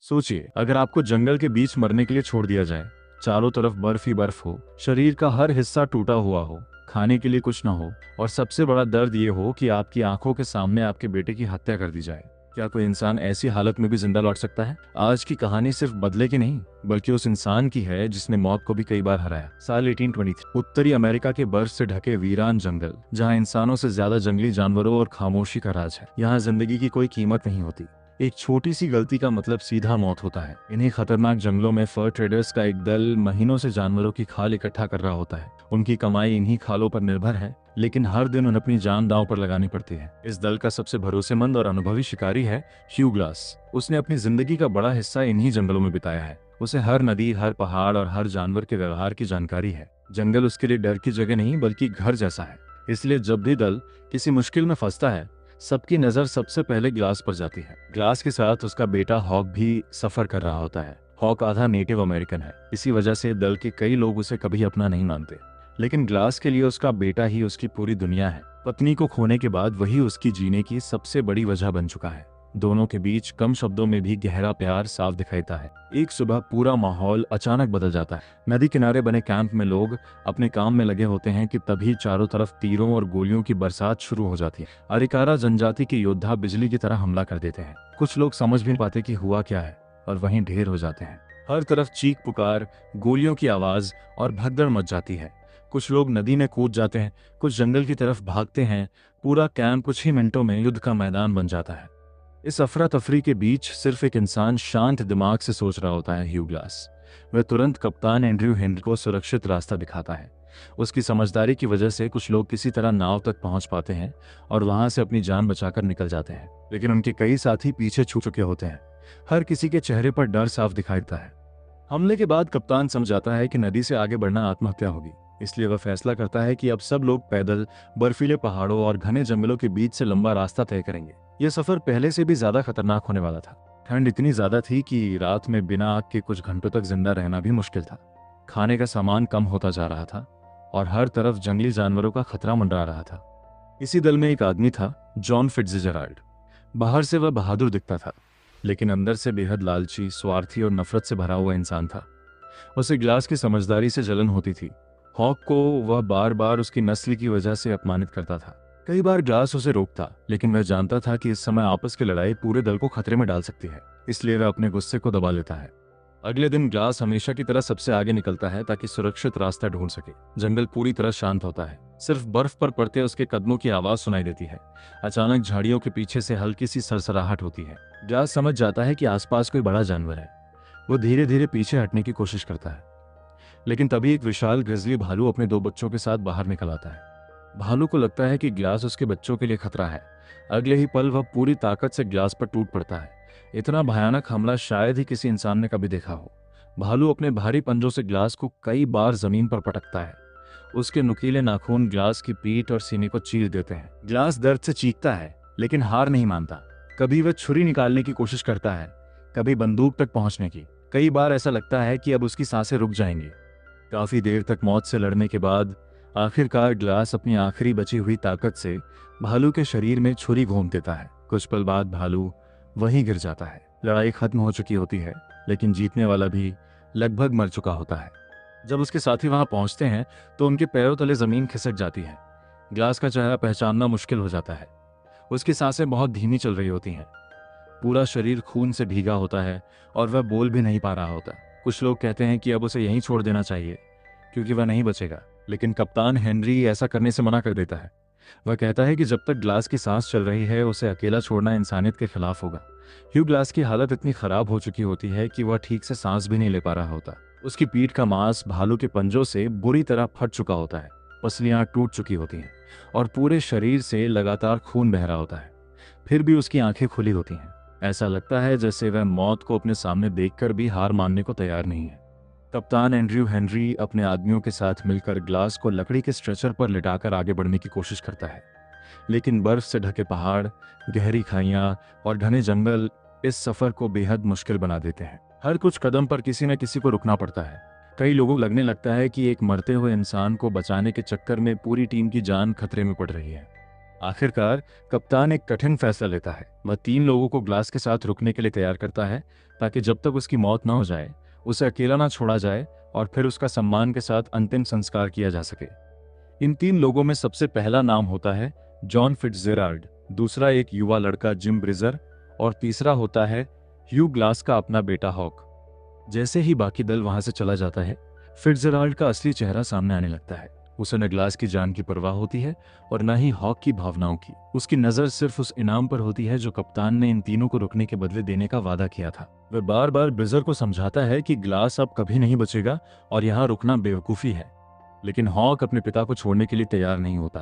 सोचिए, अगर आपको जंगल के बीच मरने के लिए छोड़ दिया जाए, चारों तरफ बर्फ ही बर्फ हो, शरीर का हर हिस्सा टूटा हुआ हो, खाने के लिए कुछ ना हो, और सबसे बड़ा दर्द ये हो कि आपकी आंखों के सामने आपके बेटे की हत्या कर दी जाए, क्या कोई इंसान ऐसी हालत में भी जिंदा लौट सकता है? आज की कहानी सिर्फ बदले की नहीं, बल्कि उस इंसान की है जिसने मौत को भी कई बार हराया। साल 1823, उत्तरी अमेरिका के बर्फ से ढके वीरान जंगल, जहां इंसानों से ज्यादा जंगली जानवरों और खामोशी का राज है। यहाँ जिंदगी की कोई कीमत नहीं होती। एक छोटी सी गलती का मतलब सीधा मौत होता है। इन्हीं खतरनाक जंगलों में फर ट्रेडर्स का एक दल महीनों से जानवरों की खाल इकट्ठा कर रहा होता है। उनकी कमाई इन्हीं खालों पर निर्भर है, लेकिन हर दिन उन्हें अपनी जान दांव पर लगानी पड़ती है। इस दल का सबसे भरोसेमंद और अनुभवी शिकारी है ह्यू ग्लास। उसने अपनी जिंदगी का बड़ा हिस्सा इन्हीं जंगलों में बिताया है। उसे हर नदी, हर पहाड़ और हर जानवर के व्यवहार की जानकारी है। जंगल उसके लिए डर की जगह नहीं, बल्कि घर जैसा है। इसलिए जब भी दल किसी मुश्किल में फंसता है, सबकी नजर सबसे पहले ग्लास पर जाती है। ग्लास के साथ उसका बेटा हॉक भी सफर कर रहा होता है। हॉक आधा नेटिव अमेरिकन है, इसी वजह से दल के कई लोग उसे कभी अपना नहीं मानते, लेकिन ग्लास के लिए उसका बेटा ही उसकी पूरी दुनिया है। पत्नी को खोने के बाद वही उसकी जीने की सबसे बड़ी वजह बन चुका है। दोनों के बीच कम शब्दों में भी गहरा प्यार साफ दिखाता है। एक सुबह पूरा माहौल अचानक बदल जाता है। नदी किनारे बने कैंप में लोग अपने काम में लगे होते हैं कि तभी चारों तरफ तीरों और गोलियों की बरसात शुरू हो जाती है। अरिकारा जनजाति के योद्धा बिजली की तरह हमला कर देते हैं। कुछ लोग समझ भी नहीं पाते कि हुआ क्या है, और वहीं ढेर हो जाते हैं। हर तरफ चीख पुकार, गोलियों की आवाज और भगदड़ मच जाती है। कुछ लोग नदी में कूद जाते हैं, कुछ जंगल की तरफ भागते हैं। पूरा कैंप कुछ ही मिनटों में युद्ध का मैदान बन जाता है। इस अफरा तफरी के बीच सिर्फ एक इंसान शांत दिमाग से सोच रहा होता है, ह्यू ग्लास। वह तुरंत कप्तान एंड्रयू हेनरी को सुरक्षित रास्ता दिखाता है। उसकी समझदारी की वजह से कुछ लोग किसी तरह नाव तक पहुंच पाते हैं और वहां से अपनी जान बचाकर निकल जाते हैं, लेकिन उनके कई साथी पीछे छूट चुके होते हैं। हर किसी के चेहरे पर डर साफ दिखाई देता है। हमले के बाद कप्तान समझ जाता है कि नदी से आगे बढ़ना आत्महत्या होगी, इसलिए वह फैसला करता है कि अब सब लोग पैदल बर्फीले पहाड़ों और घने जंगलों के बीच से लंबा रास्ता तय करेंगे। यह सफर पहले से भी ज्यादा खतरनाक होने वाला था। ठंड इतनी ज्यादा थी कि रात में बिना आग के कुछ घंटों तक जिंदा रहना भी मुश्किल था। खाने का सामान कम होता जा रहा था और हर तरफ जंगली जानवरों का खतरा मंडरा रहा था। इसी दल में एक आदमी था, जॉन फिट्जजेराल्ड। बाहर से वह बहादुर दिखता था, लेकिन अंदर से बेहद लालची, स्वार्थी और नफरत से भरा हुआ इंसान था। उसे ग्लास की समझदारी से जलन होती थी। हॉक को वह बार बार उसकी नस्ल की वजह से अपमानित करता था। कई बार ग्लास उसे रोकता, लेकिन वह जानता था कि इस समय आपस की लड़ाई पूरे दल को खतरे में डाल सकती है, इसलिए वह अपने गुस्से को दबा लेता है। अगले दिन ग्लास हमेशा की तरह सबसे आगे निकलता है ताकि सुरक्षित रास्ता ढूंढ सके। जंगल पूरी तरह शांत होता है, सिर्फ बर्फ पर पड़ते उसके कदमों की आवाज सुनाई देती है। अचानक झाड़ियों के पीछे से हल्की सी सरसराहट होती है। ग्लास समझ जाता है कि आसपास कोई बड़ा जानवर है। वो धीरे धीरे पीछे हटने की कोशिश करता है, लेकिन तभी एक विशाल ग्रिजली भालू अपने दो बच्चों के साथ बाहर निकल आता है। भालू को लगता है कि ग्लास उसके बच्चों के लिए खतरा है। अगले ही पल वह पूरी ताकत से ग्लास पर टूट पड़ता है। इतना भयानक हमला शायद ही किसी इंसान ने कभी देखा हो। भालू अपने भारी पंजों से ग्लास को कई बार जमीन पर पटकता है। उसके नुकीले नाखून ग्लास की पीठ और सीने को चीर देते हैं। ग्लास दर्द से चीखता है, लेकिन हार नहीं मानता। कभी वह छुरी निकालने की कोशिश करता है, कभी बंदूक तक पहुंचने की। कई बार ऐसा लगता है कि अब उसकी सांसें रुक जाएंगी। काफी देर तक मौत से लड़ने के बाद आखिरकार ग्लास अपनी आखिरी बची हुई ताकत से भालू के शरीर में छुरी घोंप देता है। कुछ पल बाद भालू वहीं गिर जाता है। लड़ाई खत्म हो चुकी होती है, लेकिन जीतने वाला भी लगभग मर चुका होता है। जब उसके साथी वहां पहुंचते हैं तो उनके पैरों तले जमीन खिसक जाती है। ग्लास का चेहरा पहचानना मुश्किल हो जाता है। उसकी सांसें बहुत धीमी चल रही होती हैं। पूरा शरीर खून से भीगा होता है और वह बोल भी नहीं पा रहा होता। कुछ लोग कहते हैं कि अब उसे यहीं छोड़ देना चाहिए क्योंकि वह नहीं बचेगा, लेकिन कप्तान हेनरी ऐसा करने से मना कर देता है। वह कहता है कि जब तक ग्लास की सांस चल रही है, उसे अकेला छोड़ना इंसानियत के खिलाफ होगा। ह्यू ग्लास की हालत इतनी खराब हो चुकी होती है कि वह ठीक से सांस भी नहीं ले पा रहा होता। उसकी पीठ का मांस भालू के पंजों से बुरी तरह फट चुका होता है। पसलियां टूट चुकी होती हैं और पूरे शरीर से लगातार खून बह रहा होता है। फिर भी उसकी आंखें खुली होती हैं। ऐसा लगता है जैसे वह मौत को अपने सामने देखकर भी हार मानने को तैयार नहीं है। कप्तान एंड्रयू हेनरी अपने आदमियों के साथ मिलकर ग्लास को लकड़ी के स्ट्रेचर पर लिटाकर आगे बढ़ने की कोशिश करता है, लेकिन बर्फ से ढके पहाड़, गहरी खाइयां और घने जंगल इस सफर को बेहद मुश्किल बना देते हैं। हर कुछ कदम पर किसी न किसी को रुकना पड़ता है। कई लोगों को लगने लगता है कि एक मरते हुए इंसान को बचाने के चक्कर में पूरी टीम की जान खतरे में पड़ रही है। आखिरकार कप्तान एक कठिन फैसला लेता है। वह 3 लोगों को ग्लास के साथ रुकने के लिए तैयार करता है ताकि जब तक उसकी मौत न हो जाए उसे अकेला ना छोड़ा जाए और फिर उसका सम्मान के साथ अंतिम संस्कार किया जा सके। इन 3 लोगों में सबसे पहला नाम होता है जॉन फिट्जजेराल्ड, दूसरा एक युवा लड़का जिम ब्रिजर और तीसरा होता है ह्यू ग्लास का अपना बेटा हॉक। जैसे ही बाकी दल वहां से चला जाता है, फिट्जजेराल्ड का असली चेहरा सामने आने लगता है। उसे न ग्लास की जान की परवाह होती है और न ही हॉक की भावनाओं की। उसकी नजर सिर्फ उस इनाम पर होती है जो कप्तान ने इन तीनों को रुकने के बदले देने का वादा किया था। वह बार बार ब्रिजर को समझाता है कि ग्लास अब कभी नहीं बचेगा और यहाँ रुकना बेवकूफ़ी है, लेकिन हॉक अपने पिता को छोड़ने के लिए तैयार नहीं होता।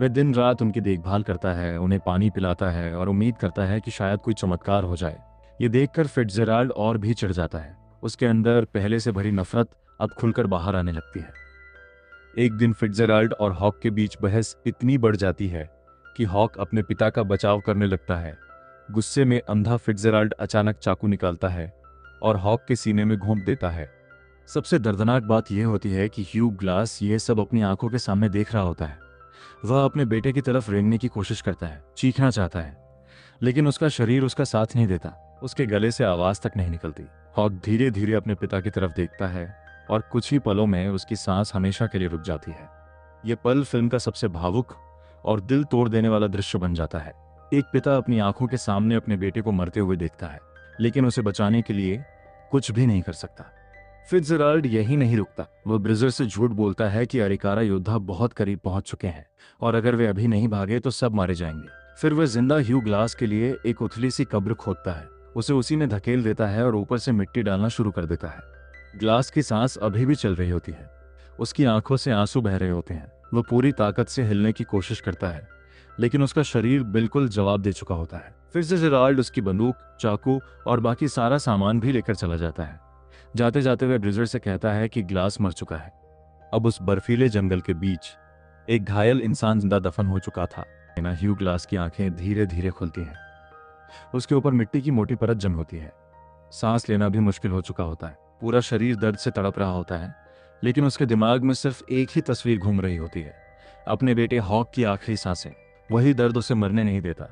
वह दिन रात उनकी देखभाल करता है, उन्हें पानी पिलाता है और उम्मीद करता है कि शायद कोई चमत्कार हो जाए। ये देखकर फिट्जजेराल्ड और भी चिढ़ जाता है। उसके अंदर पहले से भरी नफरत अब खुलकर बाहर आने लगती है। एक दिन फिट्जजेराल्ड और हॉक के बीच बहस इतनी बढ़ जाती है कि हॉक अपने पिता का बचाव करने लगता है। गुस्से में अंधा फिट्जजेराल्ड अचानक चाकू निकालता है और हॉक के सीने में घोंप देता है। सबसे दर्दनाक बात यह होती है कि ह्यू ग्लास ये सब अपनी आंखों के सामने देख रहा होता है। वह अपने बेटे की तरफ रेंगने की कोशिश करता है, चीखना चाहता है, लेकिन उसका शरीर उसका साथ नहीं देता। उसके गले से आवाज तक नहीं निकलती। हॉक धीरे धीरे अपने पिता की तरफ देखता है और कुछ ही पलों में उसकी सांस हमेशा के लिए रुक जाती है। यह पल फिल्म का सबसे भावुक और दिल तोड़ देने वाला दृश्य बन जाता है। एक पिता अपनी आंखों के सामने अपने बेटे को मरते हुए देखता है, लेकिन उसे बचाने के लिए कुछ भी नहीं कर सकता। फिट्जजेराल्ड यही नहीं रुकता। वह ब्रिजर से झूठ बोलता है कि अरिकारा योद्धा बहुत करीब पहुंच चुके हैं और अगर वे अभी नहीं भागे तो सब मारे जाएंगे। फिर वह जिंदा ह्यू ग्लास के लिए एक उथली सी कब्र खोदता है, उसे उसी में धकेल देता है और ऊपर से मिट्टी डालना शुरू कर देता है। ग्लास की सांस अभी भी चल रही होती है, उसकी आंखों से आंसू बह रहे होते हैं। वह पूरी ताकत से हिलने की कोशिश करता है, लेकिन उसका शरीर बिल्कुल जवाब दे चुका होता है। फिट्जजेराल्ड उसकी बंदूक, चाकू और बाकी सारा सामान भी लेकर चला जाता है। जाते जाते वह ब्रिजर से कहता है कि ग्लास मर चुका है। अब उस बर्फीले जंगल के बीच एक घायल इंसान जिंदा दफन हो चुका था। ह्यू ग्लास की आंखें धीरे धीरे खुलती हैं। उसके ऊपर मिट्टी की मोटी परत जमी होती है। सांस लेना भी मुश्किल हो चुका होता है। पूरा शरीर दर्द से तड़प रहा होता है, लेकिन उसके दिमाग में सिर्फ एक ही तस्वीर घूम रही होती है, अपने बेटे हॉक की आखिरी सांसें। वही दर्द उसे मरने नहीं देता।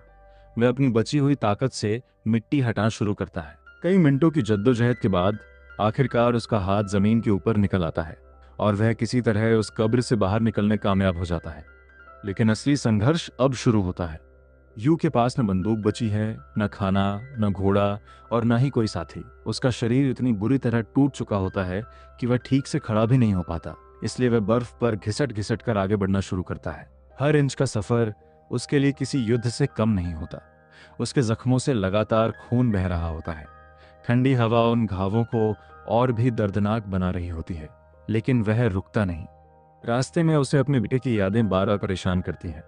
वह अपनी बची हुई ताकत से मिट्टी हटाना शुरू करता है। कई मिनटों की जद्दोजहद के बाद आखिरकार उसका हाथ जमीन के ऊपर निकल आता है और वह किसी तरह उस कब्र से बाहर निकलने कामयाब हो जाता है। लेकिन असली संघर्ष अब शुरू होता है। ह्यू के पास न बंदूक बची है, न खाना, न घोड़ा और न ही कोई साथी। उसका शरीर इतनी बुरी तरह टूट चुका होता है कि वह ठीक से खड़ा भी नहीं हो पाता। इसलिए वह बर्फ पर घिसट घिसट कर आगे बढ़ना शुरू करता है। हर इंच का सफर उसके लिए किसी युद्ध से कम नहीं होता। उसके जख्मों से लगातार खून बह रहा होता है। ठंडी हवा उन घावों को और भी दर्दनाक बना रही होती है, लेकिन वह रुकता नहीं। रास्ते में उसे अपने बेटे की यादें बार बार परेशान करती हैं।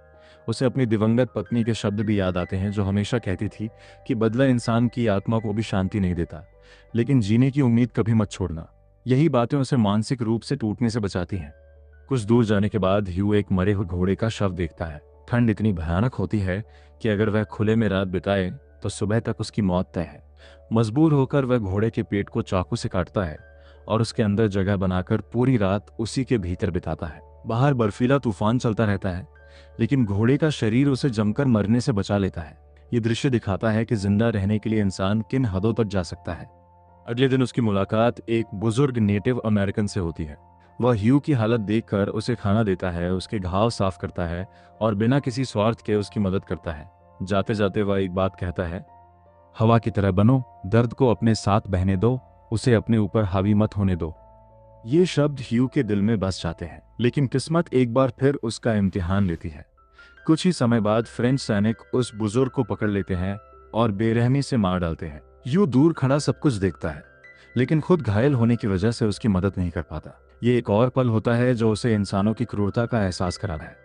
उसे अपनी दिवंगत पत्नी के शब्द भी याद आते हैं, जो हमेशा कहती थी कि बदला इंसान की आत्मा को भी शांति नहीं देता, लेकिन जीने की उम्मीद कभी मत छोड़ना। यही बातें उसे मानसिक रूप से टूटने से बचाती हैं। कुछ दूर जाने के बाद ह्यू एक मरे हुए घोड़े का शव देखता है। ठंड इतनी भयानक होती है कि अगर वह खुले में रात बिताए तो सुबह तक उसकी मौत तय है। मजबूर होकर वह घोड़े के पेट को चाकू से काटता है और उसके अंदर जगह बनाकर पूरी रात उसी के भीतर बिताता है। बाहर बर्फीला तूफान चलता रहता है, लेकिन घोड़े का शरीर उसे जमकर मरने से बचा लेता है। ये दृश्य दिखाता है कि जिंदा रहने के लिए इंसान किन हदों तक जा सकता है। अगले दिन उसकी मुलाकात एक बुजुर्ग नेटिव अमेरिकन से होती है। वह ह्यू की हालत देखकर उसे खाना देता है, उसके घाव साफ करता है और बिना किसी स्वार्थ के उसकी मदद करता है। जाते जाते वह एक बात कहता है, हवा की तरह बनो, दर्द को अपने साथ बहने दो, उसे अपने ऊपर हावी मत होने दो। ये शब्द ह्यू के दिल में बस जाते हैं, लेकिन किस्मत एक बार फिर उसका इम्तिहान लेती है। कुछ ही समय बाद फ्रेंच सैनिक उस बुजुर्ग को पकड़ लेते हैं और बेरहमी से मार डालते हैं। ह्यू दूर खड़ा सब कुछ देखता है, लेकिन खुद घायल होने की वजह से उसकी मदद नहीं कर पाता। ये एक और पल होता है जो उसे इंसानों की क्रूरता का एहसास कराता है।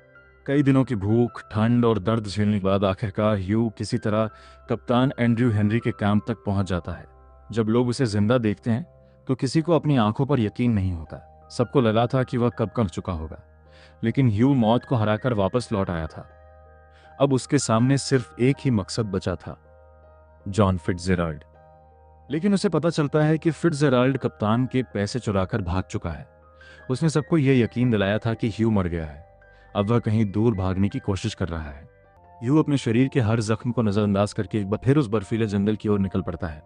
कई दिनों की भूख, ठंड और दर्द झेलने के बाद आखिरकार ह्यू किसी तरह कप्तान एंड्रयू हेनरी के कैंप तक पहुंच जाता है। जब लोग उसे जिंदा देखते हैं तो किसी को अपनी आंखों पर यकीन नहीं होता। सबको लगा था कि वह कब मर चुका होगा, लेकिन ह्यू मौत को हराकर वापस लौट आया था। अब उसके सामने सिर्फ एक ही मकसद बचा था, जॉन फिट्जजेराल्ड। लेकिन उसे पता चलता है कि फिट्जजेराल्ड कप्तान के पैसे चुराकर भाग चुका है। उसने सबको यह यकीन दिलाया था कि ह्यू मर गया है। अब वह कहीं दूर भागने की कोशिश कर रहा है। ह्यू अपने शरीर के हर जख्म को नजरअंदाज करके एक बार फिर उस बर्फीले जंगल की ओर निकल पड़ता है।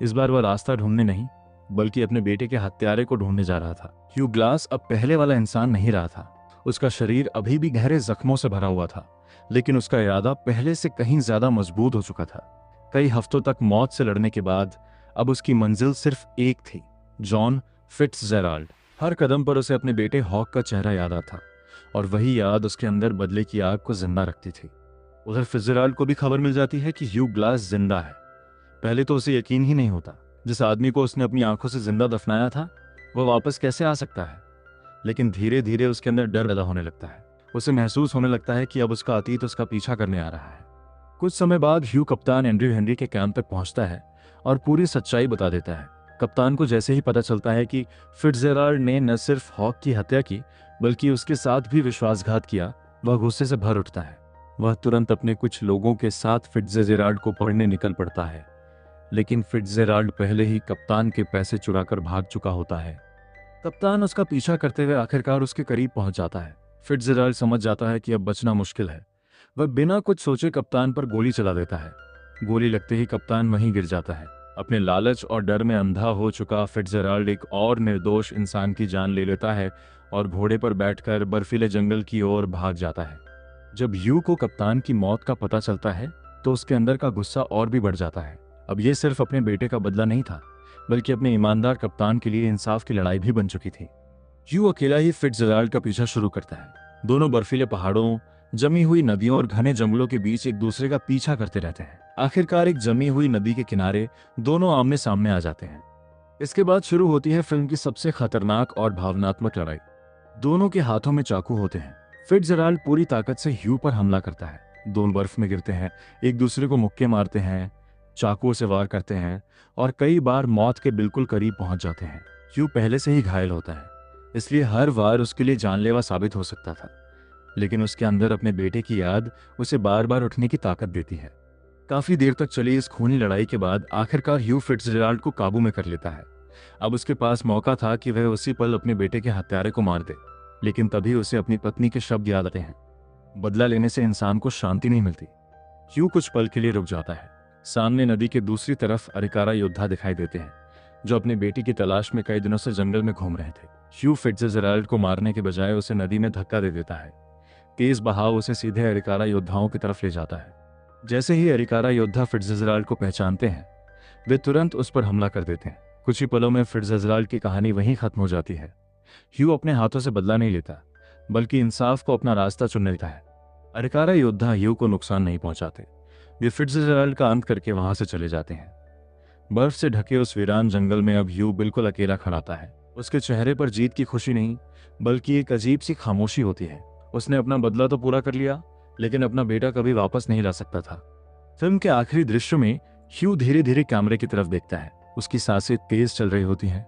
इस बार वह रास्ता ढूंढने नहीं बल्कि अपने बेटे के हत्यारे को ढूंढने जा रहा था। ह्यू ग्लास अब पहले वाला इंसान नहीं रहा था। उसका शरीर अभी भी गहरे जख्मों से भरा हुआ था, लेकिन उसका इरादा पहले से कहीं ज्यादा मजबूत हो चुका था। कई हफ्तों तक मौत से लड़ने के बाद अब उसकी मंजिल सिर्फ एक थी, जॉन फिट्जजेराल्ड। हर कदम पर उसे अपने बेटे हॉक का चेहरा याद आता और वही याद उसके अंदर बदले की आग को जिंदा रखती थी। उधर फिट्जजेराल्ड को भी खबर मिल जाती है कि ह्यू ग्लास जिंदा है। पहले तो उसे यकीन ही नहीं होता। जिस आदमी को उसने अपनी आंखों से जिंदा दफनाया था वह वापस कैसे आ सकता है। लेकिन धीरे धीरे उसके अंदर डर पैदा होने लगता है। उसे महसूस होने लगता है कि अब उसका अतीत उसका पीछा करने आ रहा है। कुछ समय बाद ह्यू कप्तान एंड्रयू हेनरी के कैंप तक पहुंचता है और पूरी सच्चाई बता देता है। कप्तान को जैसे ही पता चलता है कि फिट्जजेराल्ड ने न सिर्फ हॉक की हत्या की बल्कि उसके साथ भी विश्वासघात किया, वह गुस्से से भर उठता है। वह तुरंत अपने कुछ लोगों के साथ फिट्जजेराल्ड को पकड़ने निकल पड़ता है, लेकिन फिट्जजेराल्ड पहले ही कप्तान के पैसे चुराकर भाग चुका होता है। कप्तान उसका पीछा करते हुए आखिरकार उसके करीब पहुंच जाता है। फिट्जजेराल्ड समझ जाता है कि अब बचना मुश्किल है। वह बिना कुछ सोचे कप्तान पर गोली चला देता है। गोली लगते ही कप्तान वहीं गिर जाता है। अपने लालच और डर में अंधा हो चुका फिट्जजेराल्ड एक और निर्दोष इंसान की जान ले लेता है और घोड़े पर बैठकर बर्फीले जंगल की ओर भाग जाता है। जब ह्यू को कप्तान की मौत का पता चलता है तो उसके अंदर का गुस्सा और भी बढ़ जाता है। अब यह सिर्फ अपने बेटे का बदला नहीं था बल्कि अपने ईमानदार कप्तान के लिए इंसाफ की लड़ाई भी बन चुकी थी। ह्यू अकेला ही फिट्जजेराल्ड का पीछा शुरू करता है। दोनों बर्फीले पहाड़ों, जमी हुई नदियों और घने जंगलों के बीच एक दूसरे का पीछा करते रहते हैं। आखिरकार एक जमी हुई नदी के किनारे दोनों आमने सामने आ जाते हैं। इसके बाद शुरू होती है फिल्म की सबसे खतरनाक और भावनात्मक लड़ाई। दोनों के हाथों में चाकू होते हैं। फिट्जजेराल्ड पूरी ताकत से ह्यू पर हमला करता है। दोनों बर्फ में गिरते हैं, एक दूसरे को मुक्के मारते हैं, चाकुओं से वार करते हैं और कई बार मौत के बिल्कुल करीब पहुंच जाते हैं। ह्यू पहले से ही घायल होता है, इसलिए हर वार उसके लिए जानलेवा साबित हो सकता था, लेकिन उसके अंदर अपने बेटे की याद उसे बार बार उठने की ताकत देती है। काफी देर तक चली इस खूनी लड़ाई के बाद आखिरकार ह्यू फिट्जजेराल्ड को काबू में कर लेता है। अब उसके पास मौका था कि वह उसी पल अपने बेटे के हत्यारे को मार दे, लेकिन तभी उसे अपनी पत्नी के शब्द याद आते हैं। बदला लेने से इंसान को शांति नहीं मिलती। ह्यू कुछ पल के लिए रुक जाता है। सामने नदी के दूसरी तरफ अरिकारा योद्धा दिखाई देते हैं, जो अपने बेटी की तलाश में कई दिनों से जंगल में घूम रहे थे। ह्यू फिट्जजेराल्ड को मारने के बजाय उसे नदी में धक्का दे देता है। तेज बहाव उसे सीधे अरिकारा योद्धाओं की तरफ ले जाता है। जैसे ही अरिकारा योद्धा फिट्जजेराल्ड को पहचानते हैं, वे तुरंत उस पर हमला कर देते हैं। कुछ ही पलों में फिट्जजेराल्ड की कहानी वहीं खत्म हो जाती है। ह्यू अपने हाथों से बदला नहीं लेता, बल्कि इंसाफ को अपना रास्ता चुन लेता है। अरिकारा योद्धा ह्यू को नुकसान नहीं पहुंचाते। वे फिट्जजेराल्ड का अंत करके वहां से चले जाते हैं। बर्फ से ढके उस वीरान जंगल में अब ह्यू बिल्कुल अकेला खड़ा है। उसके चेहरे पर जीत की खुशी नहीं, बल्कि एक अजीब सी खामोशी होती है। उसने अपना बदला तो पूरा कर लिया, लेकिन अपना बेटा कभी वापस नहीं ला सकता था। फिल्म के आखिरी दृश्य में ह्यू धीरे धीरे कैमरे की तरफ देखता है। उसकी सांसें तेज चल रही होती हैं,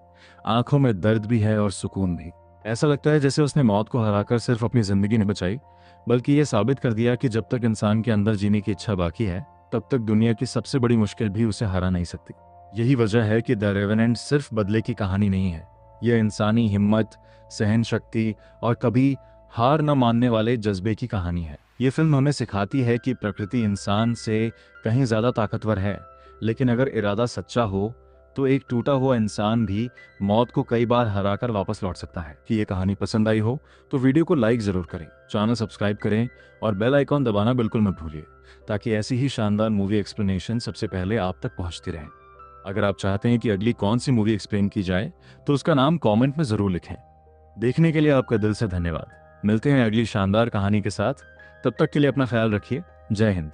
आंखों में दर्द भी है और सुकून भी। ऐसा लगता है जैसे उसने मौत को हराकर सिर्फ अपनी जिंदगी नहीं बचाई, बल्कि यह साबित कर दिया कि जब तक इंसान के अंदर जीने की इच्छा बाकी है, तब तक दुनिया की सबसे बड़ी मुश्किल भी उसे हरा नहीं सकती। यही वजह है कि द रेवेनेंट सिर्फ बदले की कहानी नहीं है। यह इंसानी हिम्मत, सहन शक्ति और कभी हार न मानने वाले जज्बे की कहानी है। ये फिल्म हमें सिखाती है कि प्रकृति इंसान से कहीं ज्यादा ताकतवर है, लेकिन अगर इरादा सच्चा हो तो एक टूटा हुआ इंसान भी मौत को कई बार हराकर वापस लौट सकता है। कि ये कहानी पसंद आई हो तो वीडियो को लाइक जरूर करें, चैनल सब्सक्राइब करें और बेल आइकॉन दबाना बिल्कुल मत भूलिए, ताकि ऐसी ही शानदार मूवी एक्सप्लेनेशन सबसे पहले आप तक पहुंचती रहें। अगर आप चाहते हैं कि अगली कौन सी मूवी एक्सप्लेन की जाए तो उसका नाम कमेंट में जरूर लिखें। देखने के लिए आपका दिल से धन्यवाद। मिलते हैं अगली शानदार कहानी के साथ। तब तक के लिए अपना ख्याल रखिए। जय हिंद।